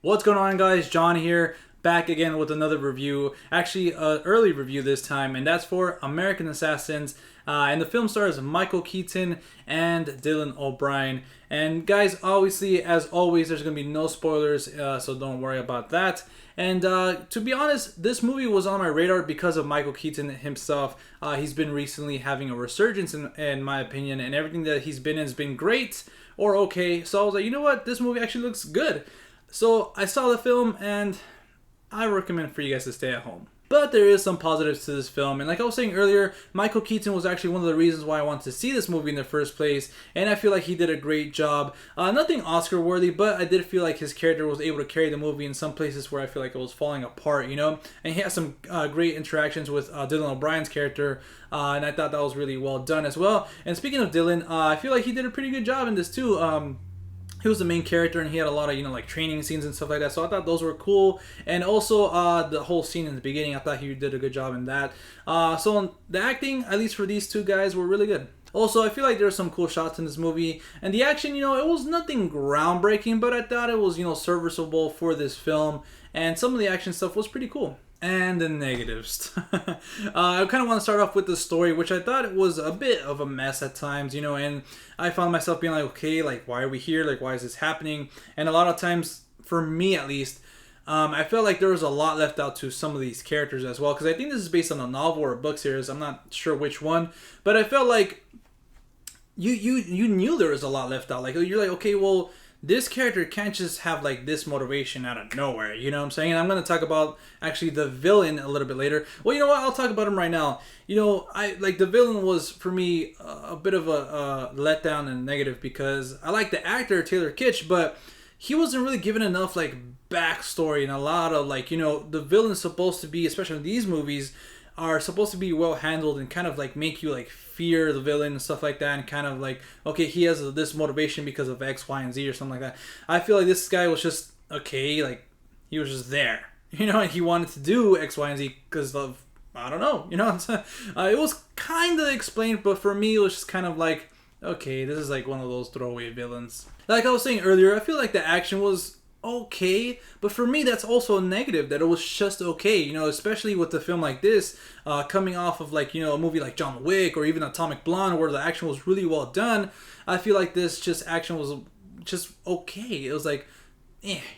What's going on, guys? John here, back again with another review. Actually, an early review this time, and that's for American Assassins. And the film stars Michael Keaton and Dylan O'Brien. And guys, obviously, as always, there's going to be no spoilers, so don't worry about that. And to be honest, this movie was on my radar because of Michael Keaton himself. He's been recently having a resurgence, in my opinion, and everything that he's been in has been great or okay. So I was like, you know what? This movie actually looks good. So I saw the film and I recommend for you guys to stay at home. But there is some positives to this film, and like I was saying earlier, Michael Keaton was actually one of the reasons why I wanted to see this movie in the first place, and I feel like he did a great job. Nothing Oscar worthy, but I did feel like his character was able to carry the movie in some places where I feel like it was falling apart, you know? And he had some great interactions with Dylan O'Brien's character, and I thought that was really well done as well. And speaking of Dylan, I feel like he did a pretty good job in this too. He was the main character and he had a lot of, like training scenes and stuff like that. So I thought those were cool. And also the whole scene in the beginning, I thought he did a good job in that. So the acting, at least for these two guys, were really good. Also, I feel like there were some cool shots in this movie. And the action, it was nothing groundbreaking, but I thought it was, serviceable for this film. And some of the action stuff was pretty cool. And the negatives. I kind of want to start off with the story, which I thought it was a bit of a mess at times, and I found myself being like, okay, like, why are we here? Like, why is this happening? And a lot of times, for me at least, I felt like there was a lot left out to some of these characters as well, because I think this is based on a novel or a book series. I'm not sure which one, but I felt like you knew there was a lot left out. Like, you're like, okay, well, this character can't just have like this motivation out of nowhere, you know what I'm saying? And I'm going to talk about actually the villain a little bit later. Well, you know what? I'll talk about him right now. I like the villain was for me a bit of a letdown and negative because I like the actor Taylor Kitsch, but he wasn't really given enough like backstory and a lot of like, the villain's supposed to be, especially in these movies, are supposed to be well handled and kind of like make you like fear the villain and stuff like that, and kind of like, okay, he has this motivation because of X, Y, and Z or something like that. I feel like this guy was just okay, like he was just there, and he wanted to do X, Y, and Z because of, I don't know, it was kind of explained, but for me it was just kind of like, okay, this is like one of those throwaway villains. Like I was saying earlier, I feel like the action was okay, but for me that's also a negative, that it was just okay, especially with a film like this, coming off of like, a movie like John Wick or even Atomic Blonde where the action was really well done. I feel like this just action was just okay. It was like,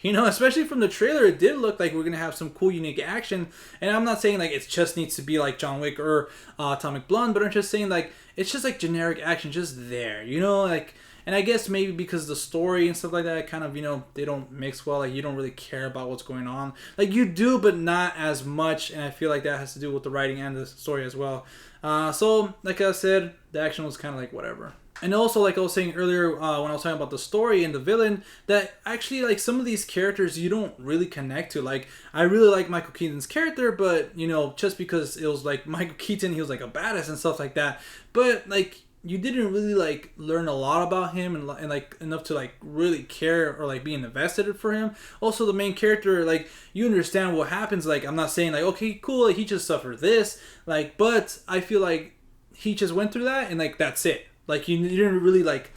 especially from the trailer, it did look like we're gonna have some cool, unique action. And I'm not saying like it just needs to be like John Wick or Atomic Blonde, but I'm just saying like it's just like generic action just there, like. And I guess maybe because the story and stuff like that kind of, they don't mix well. Like, you don't really care about what's going on. Like, you do, but not as much. And I feel like that has to do with the writing and the story as well. So, like I said, the action was kind of like whatever. And also, like I was saying earlier when I was talking about the story and the villain, that actually, like, some of these characters you don't really connect to. Like, I really like Michael Keaton's character, but, just because it was, like, Michael Keaton, he was, like, a badass and stuff like that. But, like, you didn't really like learn a lot about him and like enough to like really care or like be invested for him. Also, the main character, like, you understand what happens. Like, I'm not saying like, okay, cool, like, he just suffered this, like, but I feel like he just went through that and like that's it. Like, you didn't really like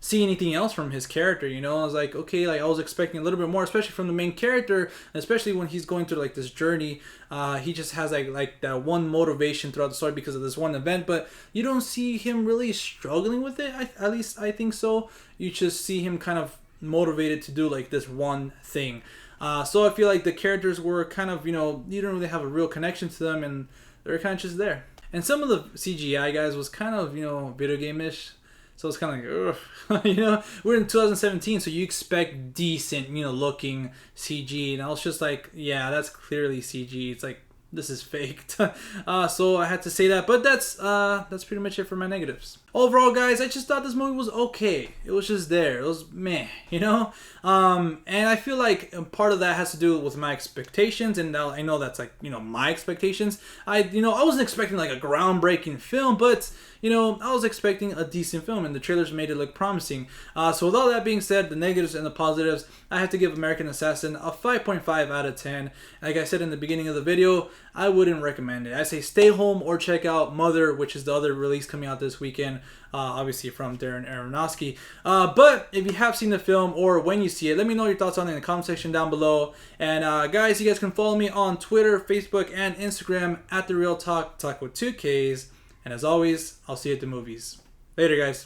see anything else from his character, I was like, okay, like I was expecting a little bit more, especially from the main character, especially when he's going through like this journey. He just has like that one motivation throughout the story because of this one event, but you don't see him really struggling with it. At least I think so. You just see him kind of motivated to do like this one thing. So I feel like the characters were kind of, you don't really have a real connection to them, and they're kind of just there. And some of the CGI guys was kind of, video game-ish. So it's kind of like, ugh. We're in 2017, so you expect decent, looking CG. And I was just like, yeah, that's clearly CG. It's like, this is faked. So I had to say that. But that's pretty much it for my negatives. Overall, guys, I just thought this movie was okay. It was just there. It was meh, And I feel like part of that has to do with my expectations, and I know that's like, my expectations. I wasn't expecting like a groundbreaking film, but I was expecting a decent film, and the trailers made it look promising. So with all that being said, the negatives and the positives, I have to give American Assassin a 5.5 out of 10. Like I said in the beginning of the video, I wouldn't recommend it. I say stay home or check out Mother, which is the other release coming out this weekend, obviously from Darren Aronofsky. But if you have seen the film or when you see it, let me know your thoughts on it in the comment section down below. And guys, you guys can follow me on Twitter, Facebook, and Instagram at The Real Talk with 2Ks. And as always, I'll see you at the movies. Later, guys.